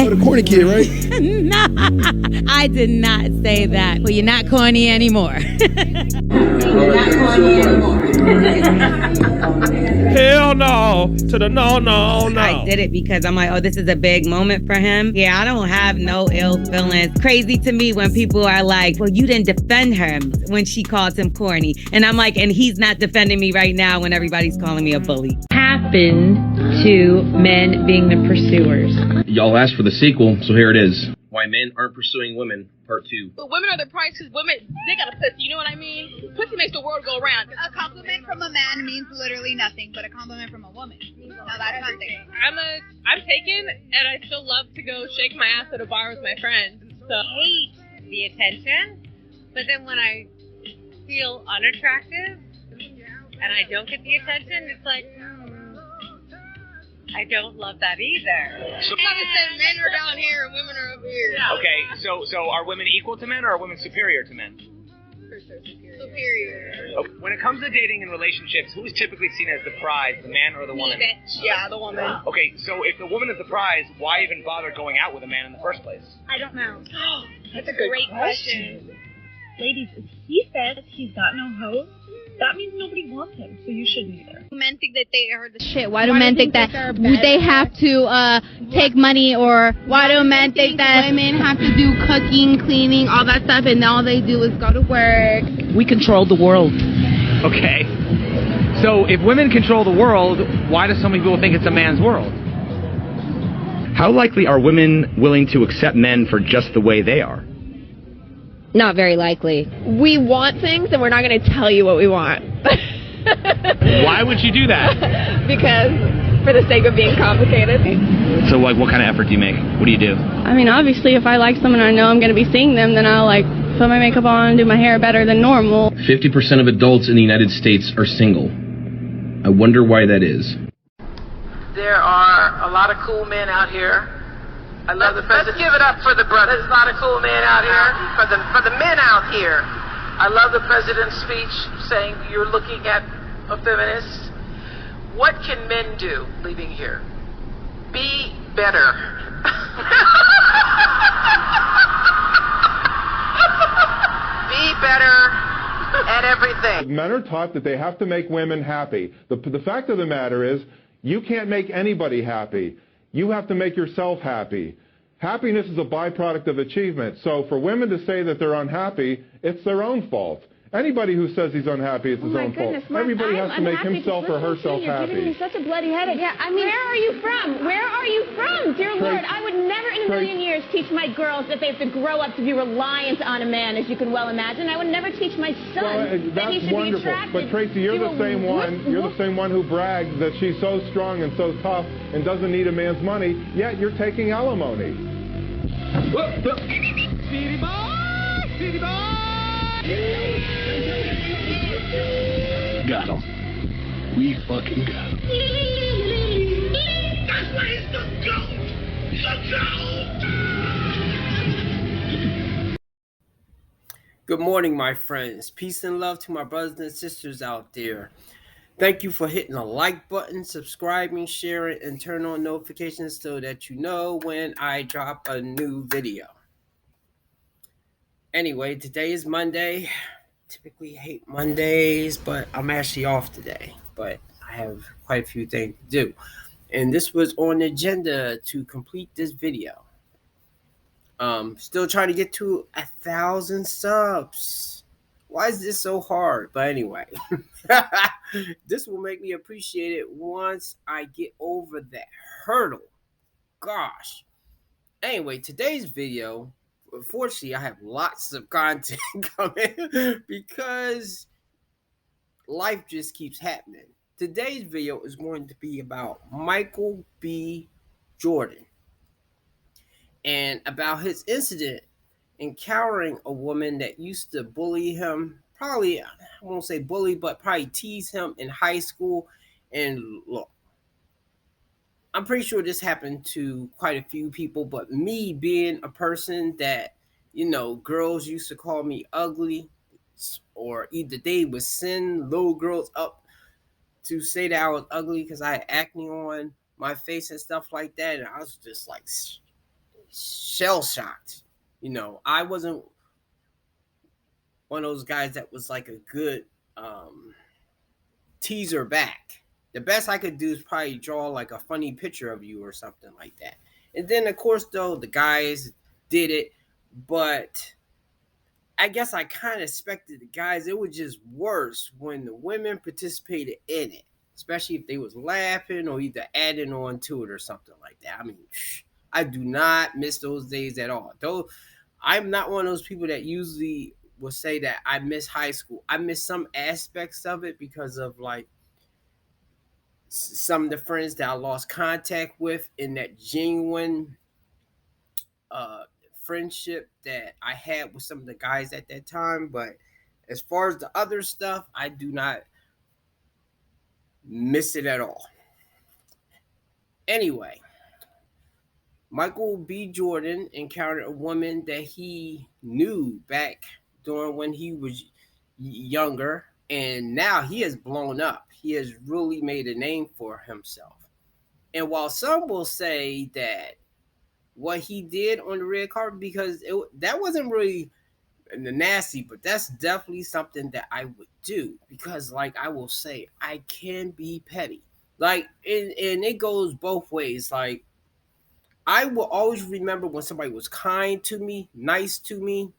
Oh, the corny kid, right? No, I did not say that. Well, you're not corny anymore. Hell no to the no. I did it because I'm like, oh, this is a big moment for him. Yeah, I don't have no ill feelings. Crazy to me when people are like, well, you didn't defend her when she calls him corny. And I'm like, and he's not defending me right now when everybody's calling me a bully. Happened to men being the pursuers. Y'all asked for the sequel, so here it is. Why Men Aren't Pursuing Women, Part 2. But women are the prize because women, they got a pussy, you know what I mean? Pussy makes the world go round. A compliment from a man means literally nothing, but a compliment from a woman. Now that's something. I'm taken, and I still love to go shake my ass at a bar with my friends. So I hate the attention, but then when I feel unattractive and I don't get the attention, it's like, I don't love that either. so men are down here and women are over here. Okay, so are women equal to men or are women superior to men? For sure, superior. Okay. When it comes to dating and relationships, who is typically seen as the prize, the man or the woman? Yeah, the woman. Okay, so if the woman is the prize, why even bother going out with a man in the first place? I don't know. That's a great question. Ladies, if he said he's got no hoes, that means nobody wants him, so you shouldn't either. Men think that they are the shit. Why do men think that they have to take money, or why do men think that women have to do cooking, cleaning, all that stuff, and all they do is go to work? We control the world. Okay. So if women control the world, why do so many people think it's a man's world? How likely are women willing to accept men for just the way they are? Not very likely. We want things, and we're not going to tell you what we want. Why would you do that? Because for the sake of being complicated. So, like, what kind of effort do you make? What do you do? I mean, obviously, if I like someone and I know I'm going to be seeing them, then I'll, like, put my makeup on, do my hair better than normal. 50% of adults in the United States are single. I wonder why that is. There are a lot of cool men out here. I love the president. Let's give it up for the brothers. There's a lot of cool men out here. For the men out here. I love the president's speech saying you're looking at a feminist. What can men do leaving here? Be better. Be better at everything. Men are taught that they have to make women happy. The fact of the matter is, you can't make anybody happy. You have to make yourself happy. Happiness is a byproduct of achievement. So for women to say that they're unhappy, it's their own fault. Anybody who says he's unhappy, it's his own fault. Everybody has to make himself or herself happy. You're giving me such a bloody headache. Yeah, I mean, where are you from? Where are you from? Dear Lord, I would never in a million years teach my girls that they have to grow up to be reliant on a man, as you can well imagine. I would never teach my son that he should be attracted. But Tracy, you're the same one. You're the same one who brags that she's so strong and so tough and doesn't need a man's money. Yet you're taking alimony. City boy, city boy. Got him. We fucking got him. That's where he's the goat. The goat. Good morning, my friends. Peace and love to my brothers and sisters out there. Thank you for hitting the like button, subscribing, sharing, and turn on notifications so that you know when I drop a new video. Anyway, today is Monday. Typically hate Mondays, but I'm actually off today. But I have quite a few things to do. And this was on the agenda to complete this video. Still trying to get to 1,000 subs. Why is this so hard? But anyway, this will make me appreciate it once I get over that hurdle. Gosh. Anyway, today's video, unfortunately, I have lots of content coming because life just keeps happening. Today's video is going to be about Micheal B. Jodan and about his incident encountering a woman that used to bully him, probably, I won't say bully, but probably tease him in high school. And look, I'm pretty sure this happened to quite a few people, but me being a person that, you know, girls used to call me ugly, or either they would send little girls up to say that I was ugly because I had acne on my face and stuff like that. And I was just like, shell shocked. I wasn't one of those guys that was like a good teaser back. The best I could do is probably draw like a funny picture of you or something like that. And then, of course, though, the guys did it, but I guess I kind of expected the guys. It was just worse when the women participated in it, especially if they was laughing or either adding on to it or something like that. I mean, I do not miss those days at all. Though I'm not one of those people that usually will say that I miss high school. I miss some aspects of it because of like some of the friends that I lost contact with in that genuine friendship that I had with some of the guys at that time. But as far as the other stuff, I do not miss it at all. Anyway, Micheal B. Jodan encountered a woman that he knew back during when he was younger, and now he has blown up. He has really made a name for himself. And while some will say that what he did on the red carpet, because that wasn't really nasty, but that's definitely something that I would do, because like I will say, I can be petty. Like, and it goes both ways. Like, I will always remember when somebody was kind to me, nice to me,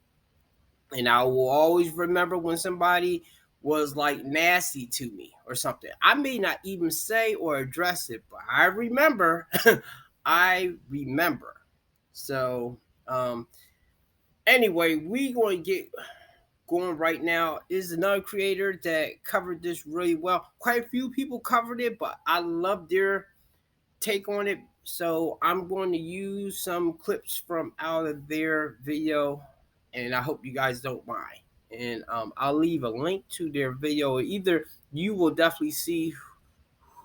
and I will always remember when somebody was like nasty to me or something. I may not even say or address it, but I remember. I remember. So, anyway, we going to get going right now. Is another creator that covered this really well. Quite a few people covered it, but I love their take on it. So I'm going to use some clips from out of their video, and I hope you guys don't mind. And I'll leave a link to their video. Either you will definitely see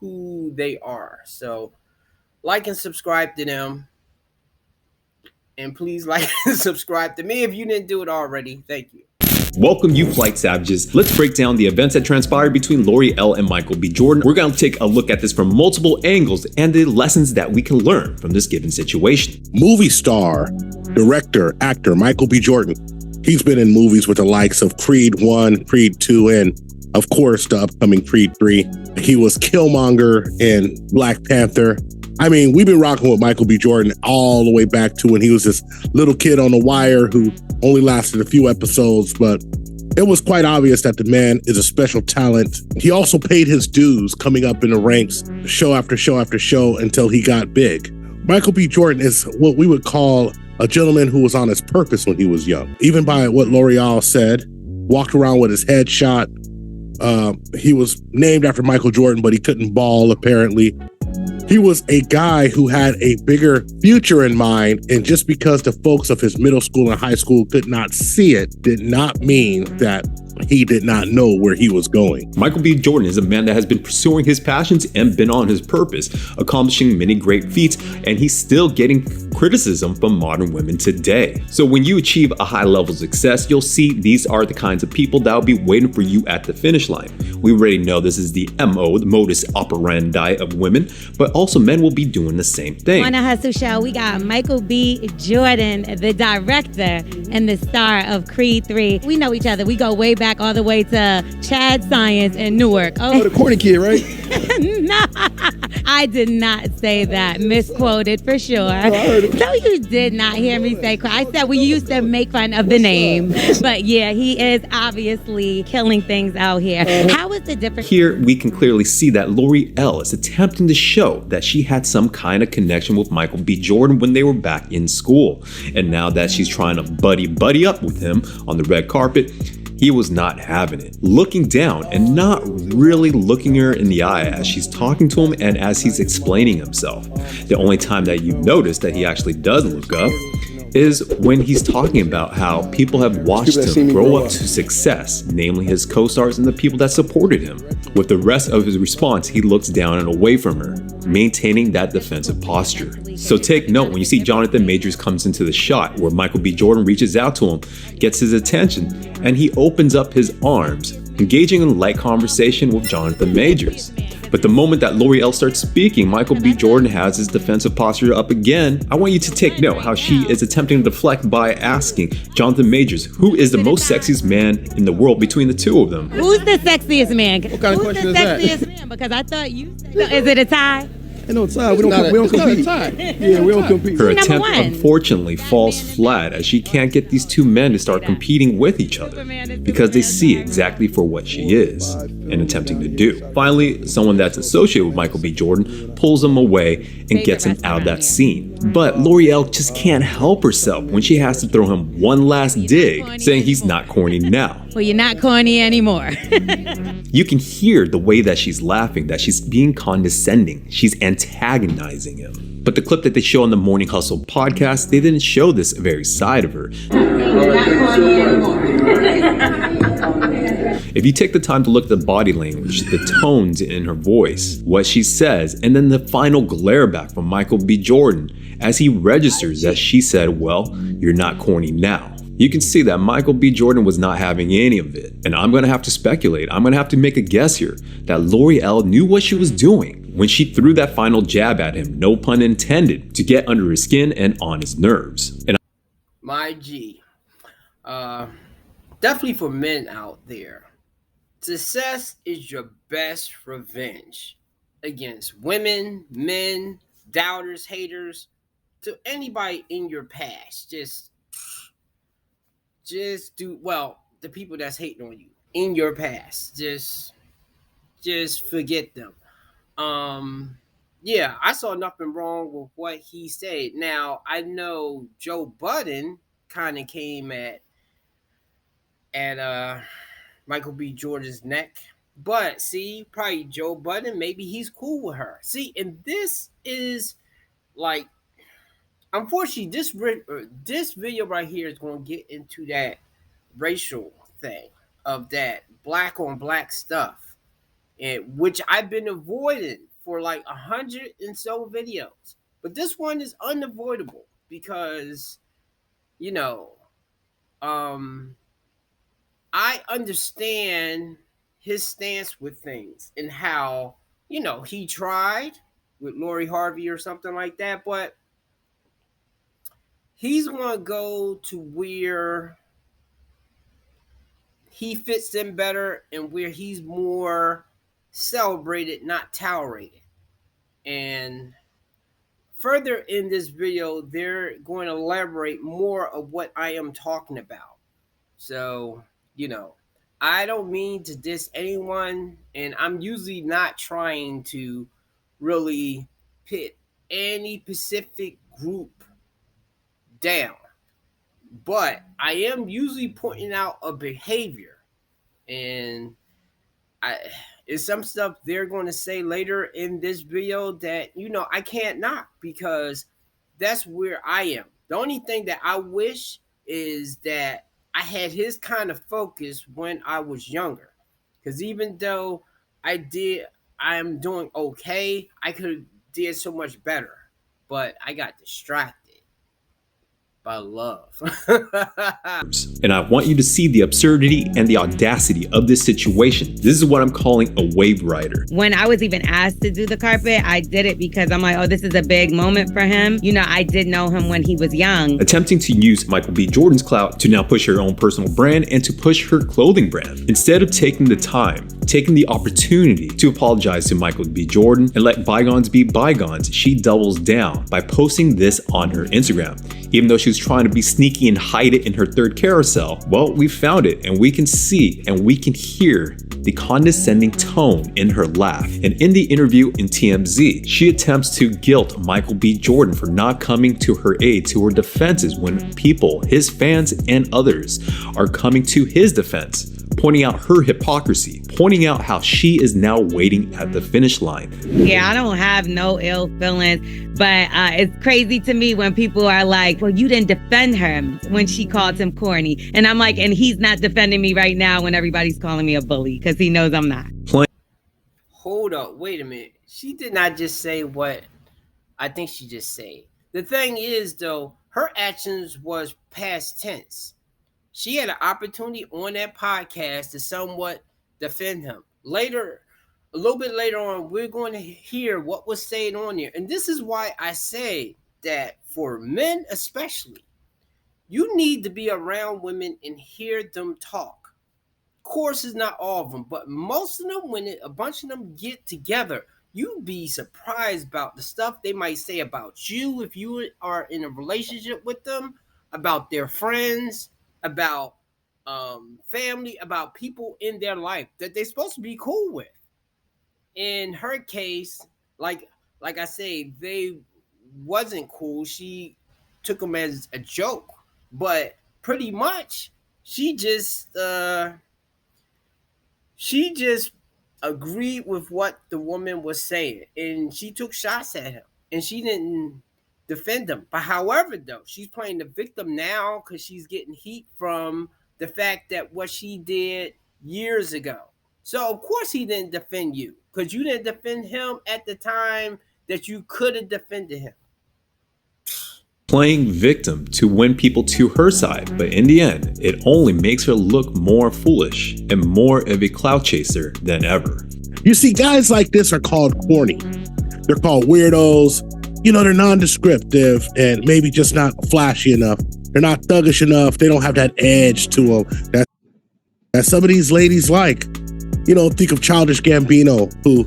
who they are. So like and subscribe to them. And please like and subscribe to me if you didn't do it already. Thank you. Welcome, you flight savages. Let's break down the events that transpired between L'Oreal L and Micheal B. Jodan. We're going to take a look at this from multiple angles and the lessons that we can learn from this given situation. Movie star, director, actor Micheal B. Jodan. He's been in movies with the likes of Creed 1, Creed 2, and of course the upcoming Creed 3. He was Killmonger in Black Panther. I mean, we've been rocking with Micheal B. Jodan all the way back to when he was this little kid on The Wire who only lasted a few episodes, but it was quite obvious that the man is a special talent. He also paid his dues coming up in the ranks, show after show after show, until he got big. Micheal B. Jodan is what we would call a gentleman who was on his purpose when he was young. Even by what L'Oreal said, walked around with his head shot. He was named after Michael Jordan, but he couldn't ball, apparently. He was a guy who had a bigger future in mind, and just because the folks of his middle school and high school could not see it, did not mean that he did not know where he was going. Micheal B. Jodan is a man that has been pursuing his passions and been on his purpose, accomplishing many great feats, and he's still getting criticism from modern women today. So when you achieve a high level of success, you'll see these are the kinds of people that will be waiting for you at the finish line. We already know this is the MO, the modus operandi of women, but also men will be doing the same thing. On the Hustle Show, we got Micheal B. Jodan, the director and the star of Creed 3. We know each other. We go way back all the way to Chad Science in Newark. Oh, the corny kid, right? No, I did not say that. Misquoted for sure. Oh, I heard it. No, you did not hear me say. I said we used to make fun of the name. But yeah, he is obviously killing things out here. How is the difference? Here we can clearly see that L'Oreal is attempting to show that she had some kind of connection with Micheal B. Jodan when they were back in school. And now that she's trying to buddy up with him on the red carpet, he was not having it. Looking down and not really looking her in the eye as she's talking to him and as he's explaining himself. The only time that you notice that he actually does look up is when he's talking about how people have watched him grow up to success, namely his co-stars and the people that supported him. With the rest of his response, he looks down and away from her, maintaining that defensive posture. So take note when you see Jonathan Majors comes into the shot where Micheal B. Jodan reaches out to him, gets his attention, and he opens up his arms, engaging in light conversation with Jonathan Majors. But the moment that L'Oreal starts speaking, Michael B. Jordan has his defensive posture up again. I want you to take note how she is attempting to deflect by asking Jonathan Majors, who is the most sexiest man in the world between the two of them. Who's the sexiest man? What kind of question is that? Who's the sexiest man? Because I thought you said, so is it a tie? Ain't no tie. We don't compete. Yeah, we don't compete. Her attempt unfortunately falls flat as she can't get these two men to start competing with each other because they see exactly for what she is and attempting to do. Finally, someone that's associated with Michael B. Jordan pulls him away and gets him out of that scene. But L'Oreal just can't help herself when she has to throw him one last dig, saying he's not corny now. Well, you're not corny anymore. You can hear the way that she's laughing, that she's being condescending. She's antagonizing him. But the clip that they show on the Morning Hustle podcast, they didn't show this very side of her. If you take the time to look at the body language, the tones in her voice, what she says, and then the final glare back from Michael B. Jordan as he registers that she said, well, you're not corny now. You can see that Michael B. Jordan was not having any of it. And I'm gonna have to speculate, I'm gonna have to make a guess here, that L'Oreal knew what she was doing when she threw that final jab at him, no pun intended, to get under his skin and on his nerves. And My G. Definitely for men out there, success is your best revenge against women, men, doubters, haters, to anybody in your past. Just do, well, the people that's hating on you in your past, just forget them. Yeah, I saw nothing wrong with what he said. Now, I know Joe Budden kind of came at Michael B. Jordan's neck, but see, probably Joe Budden, maybe he's cool with her. See, and this is like, unfortunately, this video right here is going to get into that racial thing of that black on black stuff, and which I've been avoiding for like 100 and so videos. But this one is unavoidable because, you know, I understand his stance with things and how, you know, he tried with Lori Harvey or something like that, but he's going to go to where he fits in better and where he's more celebrated, not tolerated. And further in this video, they're going to elaborate more of what I am talking about. So, you know, I don't mean to diss anyone, and I'm usually not trying to really pit any specific group down, but I am usually pointing out a behavior, and it's some stuff they're going to say later in this video that, you know, I can't knock because that's where I am. The only thing that I wish is that I had his kind of focus when I was younger, because even though I'm doing okay, I could have did so much better, but I got distracted by love. And I want you to see the absurdity and the audacity of this situation. This is what I'm calling a wave rider. When I was even asked to do the carpet, I did it because I'm like, oh, this is a big moment for him. You know, I did know him when he was young. Attempting to use Michael B. Jordan's clout to now push her own personal brand and to push her clothing brand. Instead of taking the time, taking the opportunity to apologize to Michael B. Jordan and let bygones be bygones, she doubles down by posting this on her Instagram. Even though she was trying to be sneaky and hide it in her third carousel, well, we found it, and we can see and we can hear the condescending tone in her laugh. And in the interview in TMZ, she attempts to guilt Michael B. Jordan for not coming to her aid, to her defenses when people, his fans and others, are coming to his defense, pointing out her hypocrisy, pointing out how she is now waiting at the finish line. Yeah, I don't have no ill feelings, but it's crazy to me when people are like, well, you didn't defend her when she called him corny. And I'm like, and he's not defending me right now when everybody's calling me a bully because he knows I'm not. Hold up, wait a minute. She did not just say what I think she just said. The thing is, though, her actions was past tense. She had an opportunity on that podcast to somewhat defend him. Later a little bit later on, we're going to hear what was said on there. And this is why I say that for men especially, you need to be around women and hear them talk. Of course, it's not all of them, but most of them, when a bunch of them get together, you'd be surprised about the stuff they might say about you if you are in a relationship with them, about their friends, about family, about people in their life that they're supposed to be cool with. In her case, like I say, they wasn't cool. She took them as a joke, but pretty much she just agreed with what the woman was saying, and she took shots at him, and she didn't defend him. But however, though, she's playing the victim now because she's getting heat from the fact that what she did years ago. So of course he didn't defend you because you didn't defend him at the time that you could have defended him. Playing victim to win people to her side, but in the end, it only makes her look more foolish and more of a clout chaser than ever. You see, guys like this are called corny. They're called weirdos. You know, they're nondescriptive and maybe just not flashy enough. They're not thuggish enough. They don't have that edge to them that some of these ladies like. You know, think of Childish Gambino, who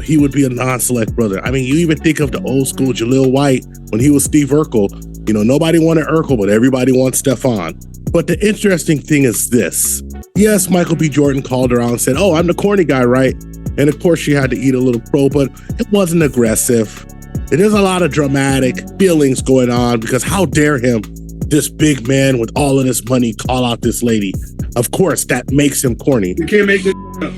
he would be a non-select brother. I mean, you even think of the old school Jaleel White when he was Steve Urkel. You know, nobody wanted Urkel, but everybody wants Stefan. But the interesting thing is this. Yes, Micheal B. Jordan called her out and said, "Oh, I'm the corny guy, right?" And of course, she had to eat a little crow, but it wasn't aggressive. There's a lot of dramatic feelings going on because how dare him, this big man with all of this money, call out this lady? Of course, that makes him corny. You can't make this up.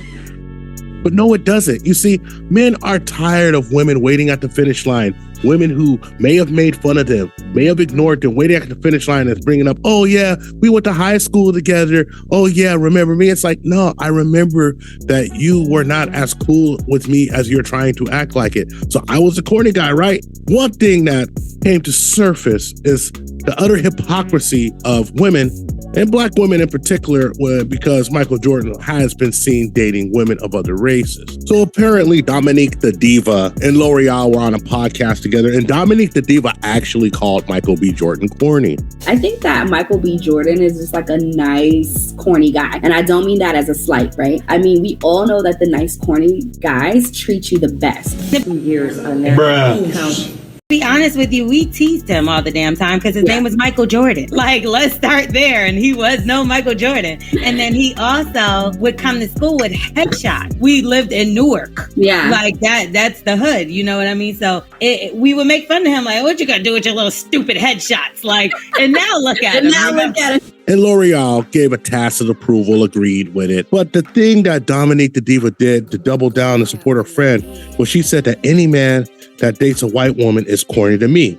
But no, it doesn't. You see, men are tired of women waiting at the finish line. Women who may have made fun of them, may have ignored them, waiting at the finish line and bringing up, "Oh yeah, we went to high school together. Oh yeah, remember me?" It's like, no, I remember that you were not as cool with me as you're trying to act like it. So I was a corny guy, right? One thing that came to surface is the utter hypocrisy of women, and black women in particular, because Michael Jordan has been seen dating women of other races. So apparently Dominique the Diva and L'Oreal were on a podcast together, and Dominique the Diva actually called Micheal B. Jordan corny. I think that Micheal B. Jordan is just like a nice, corny guy. And I don't mean that as a slight, right? I mean, we all know that the nice, corny guys treat you the best. Years on there. Bruh. Be honest with you, we teased him all the damn time because his name was Michael Jordan. Like, let's start there. And he was no Michael Jordan. And then he also would come to school with headshots. We lived in Newark. Yeah. Like that's the hood. You know what I mean? So we would make fun of him. Like, what you gonna do with your little stupid headshots? Like, and now look at him. And L'Oreal gave a tacit approval, agreed with it. But the thing that Dominique the Diva did to double down and support her friend was she said that any man that dates a white woman is corny to me.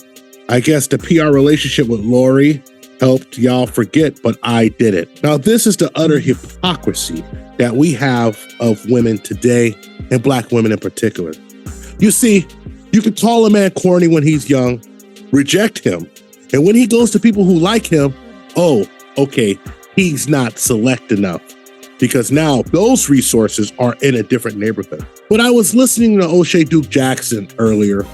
I guess the PR relationship with Lori helped y'all forget, but I did it. Now, this is the utter hypocrisy that we have of women today, and black women in particular. You see, you can call a man corny when he's young, reject him, and when he goes to people who like him, oh, okay, he's not select enough, because now those resources are in a different neighborhood. But I was listening to O'Shea Duke Jackson earlier,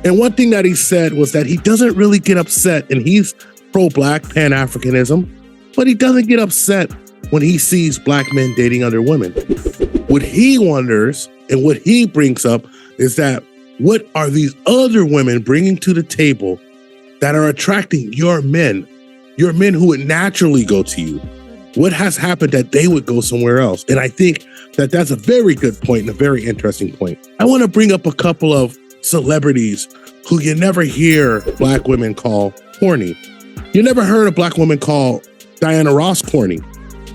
and one thing that he said was that he doesn't really get upset, and he's pro-black Pan-Africanism, but he doesn't get upset when he sees black men dating other women. What he wonders and what he brings up is that what are these other women bringing to the table that are attracting your men who would naturally go to you? What has happened that they would go somewhere else? And I think that that's a very good point and a very interesting point. I want to bring up a couple of celebrities who you never hear black women call corny. You never heard a black woman call Diana Ross corny,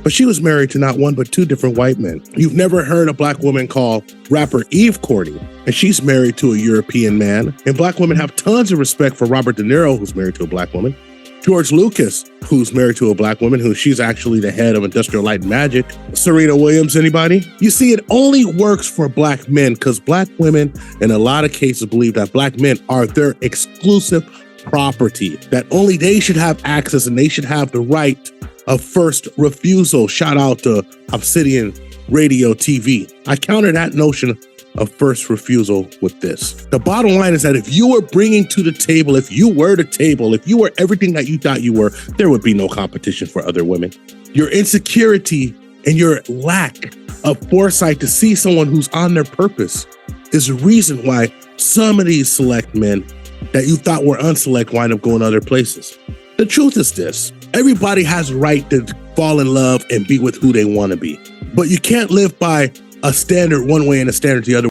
but she was married to not one but two different white men. You've never heard a black woman call rapper Eve corny, and she's married to a European man. And black women have tons of respect for Robert De Niro, who's married to a black woman. George Lucas, who's married to a black woman, who she's actually the head of Industrial Light and Magic. Serena Williams, anybody? You see, it only works for black men because black women, in a lot of cases, believe that black men are their exclusive property, that only they should have access and they should have the right of first refusal. Shout out to Obsidian radio, TV. I counter that notion of first refusal with this. The bottom line is that if you were bringing to the table, if you were the table, if you were everything that you thought you were, there would be no competition for other women. Your insecurity and your lack of foresight to see someone who's on their purpose is the reason why some of these select men that you thought were unselect wind up going other places. The truth is this: everybody has a right to fall in love and be with who they want to be. But you can't live by a standard one way and a standard the other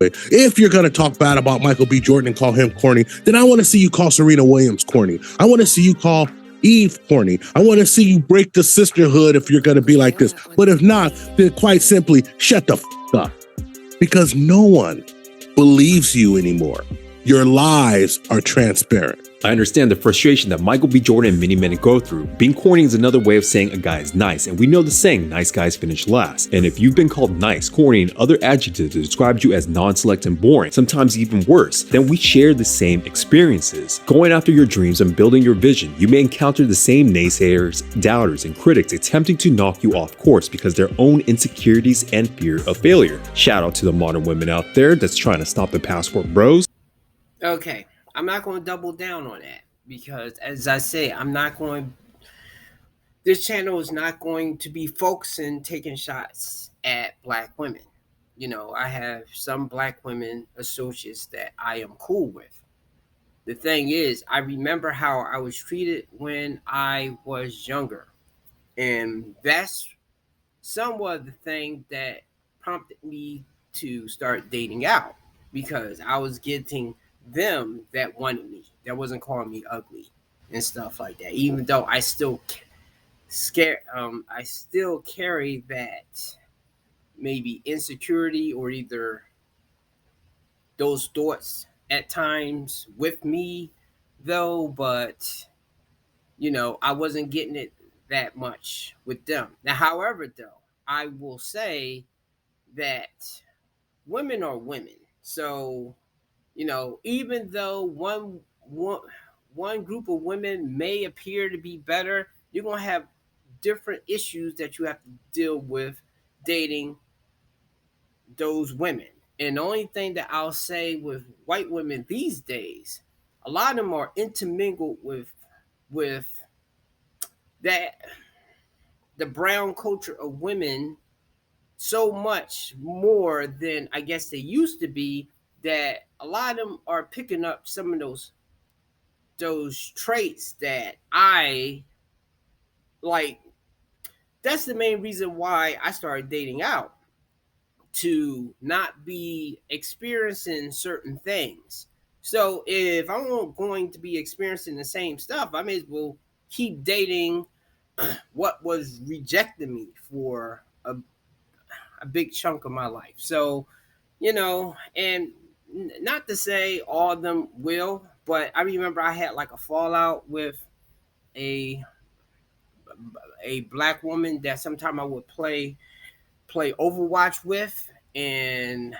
way. If you're going to talk bad about Michael B. Jordan and call him corny, then I want to see you call Serena Williams corny. I want to see you call Eve corny. I want to see you break the sisterhood if you're going to be like this. But if not, then quite simply shut the up. Because no one believes you anymore. Your lies are transparent. I understand the frustration that Michael B. Jordan and many men go through. Being corny is another way of saying a guy is nice, and we know the saying, nice guys finish last. And if you've been called nice, corny, and other adjectives that describe you as non-select and boring, sometimes even worse, then we share the same experiences. Going after your dreams and building your vision, you may encounter the same naysayers, doubters, and critics attempting to knock you off course because their own insecurities and fear of failure. Shout out to the modern women out there that's trying to stop the passport bros. Okay, I'm not going to double down on that because, as I say, this channel is not going to be focusing taking shots at black women. You know, I have some black women associates that I am cool with. The thing is, I remember how I was treated when I was younger. And that's somewhat the thing that prompted me to start dating out, because I was getting them that wanted me, that wasn't calling me ugly and stuff like that, even though I still I still carry that maybe insecurity or either those thoughts at times with me though, but you know, I wasn't getting it that much with them. Now, however, though, I will say that women are women. So, you know, even though one group of women may appear to be better, you're going to have different issues that you have to deal with dating those women. And the only thing that I'll say with white women these days, a lot of them are intermingled with that the brown culture of women so much more than I guess they used to be, that a lot of them are picking up some of those traits that I like. That's the main reason why I started dating out, to not be experiencing certain things. So if I'm going to be experiencing the same stuff, I may as well keep dating what was rejecting me for a big chunk of my life. So, you know, and not to say all of them will, but I remember I had like a fallout with a black woman that sometime I would play Overwatch with, and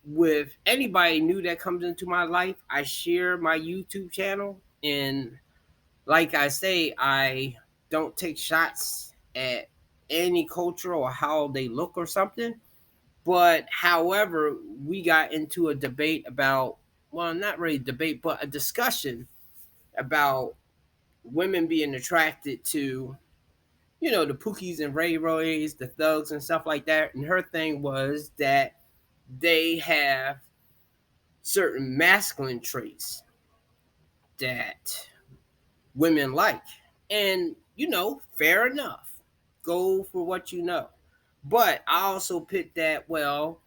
with anybody new that comes into my life, I share my YouTube channel, and like I say, I don't take shots at any culture or how they look or something. But however, we got into a debate about, well, not really debate, but a discussion about women being attracted to, you know, the Pookies and Ray Roys, the thugs and stuff like that. And her thing was that they have certain masculine traits that women like. And, you know, fair enough. Go for what you know. But I also picked that, well,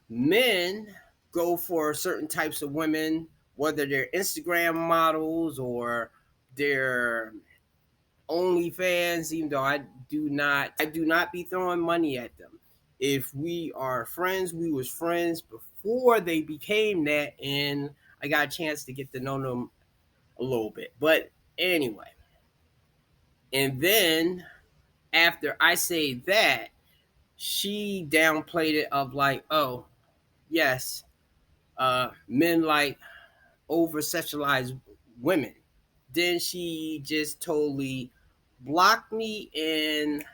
men go for certain types of women, whether they're Instagram models or they're OnlyFans, even though I do not be throwing money at them. If we are friends, we was friends before they became that, and I got a chance to get to know them a little bit. But anyway, and then after I say that, she downplayed it of like, oh, yes, men like over sexualized women. Then she just totally blocked me and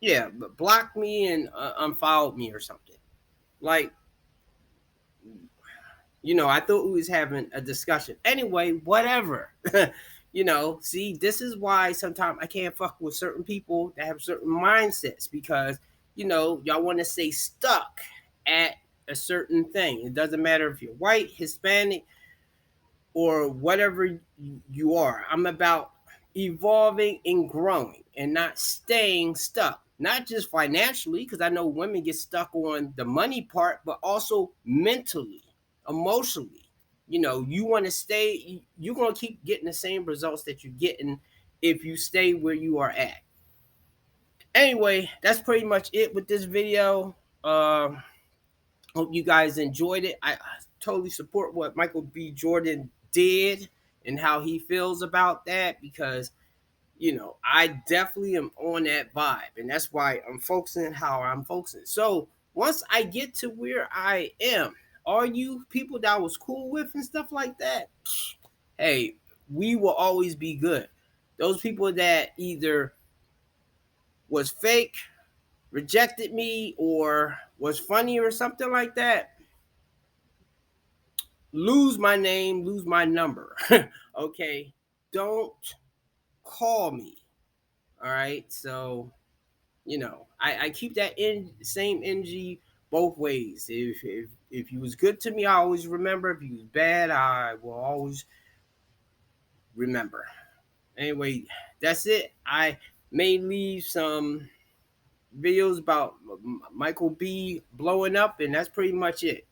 Yeah, but blocked me and unfollowed me or something. Like, I thought we was having a discussion. Anyway, whatever. See, this is why sometimes I can't fuck with certain people that have certain mindsets because, y'all want to stay stuck at a certain thing. It doesn't matter if you're white, Hispanic, or whatever you are. I'm about evolving and growing and not staying stuck. Not just financially, because I know women get stuck on the money part, but also mentally, emotionally. You want to stay, you're going to keep getting the same results that you're getting if you stay where you are at. Anyway, that's pretty much it with this video. Hope you guys enjoyed it. I totally support what Micheal B. Jordan did and how he feels about that because I definitely am on that vibe, and that's why I'm focusing how I'm focusing. So once I get to where I am, all you people that I was cool with and stuff like that, hey, we will always be good. Those people that either was fake, rejected me, or was funny or something like that, lose my name, lose my number. Okay, don't call me. All right, so I keep that same energy both ways. If you was good to me, I always remember. If you was bad, I will always remember. Anyway, that's it. I may leave some videos about Micheal B blowing up, and that's pretty much it.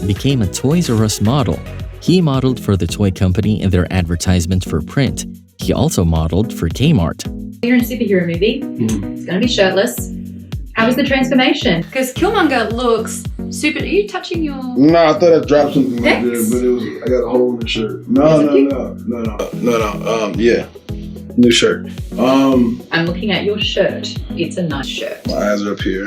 Became a Toys R Us model. He modeled for the toy company in their advertisement for print. He also modeled for Kmart. You're in a superhero movie. It's going to be shirtless. How was the transformation? Because Killmonger looks super. Are you touching your? No, I thought I dropped something right there, Next? but it was. I got a hole in the shirt. No. Yeah, new shirt. I'm looking at your shirt. It's a nice shirt. My eyes are up here.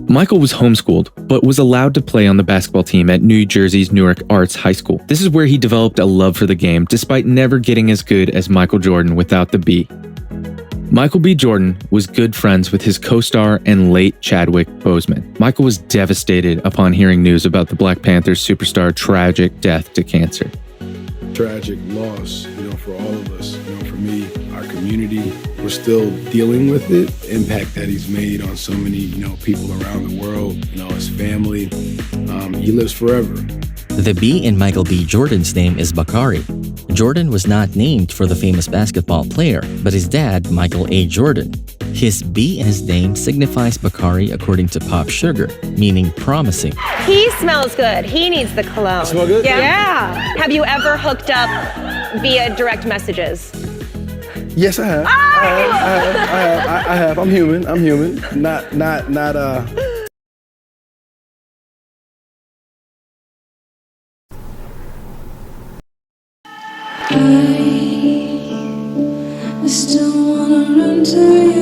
Micheal was homeschooled, but was allowed to play on the basketball team at New Jersey's Newark Arts High School. This is where he developed a love for the game, despite never getting as good as Michael Jordan without the B. Micheal B. Jordan was good friends with his co-star and late Chadwick Boseman. Micheal was devastated upon hearing news about the Black Panthers superstar tragic death to cancer. Tragic loss, for all of us. For me, our community, we're still dealing with it. The impact that he's made on so many, people around the world. His family. He lives forever. The B in Micheal B. Jordan's name is Bakari. Jordan was not named for the famous basketball player, but his dad, Michael A. Jordan. His B in his name signifies Bakari according to Pop Sugar, meaning promising. He smells good. He needs the cologne. Smell good? Yeah. Have you ever hooked up via direct messages? Yes, I have. I have. I'm human. Not. I still wanna run to you.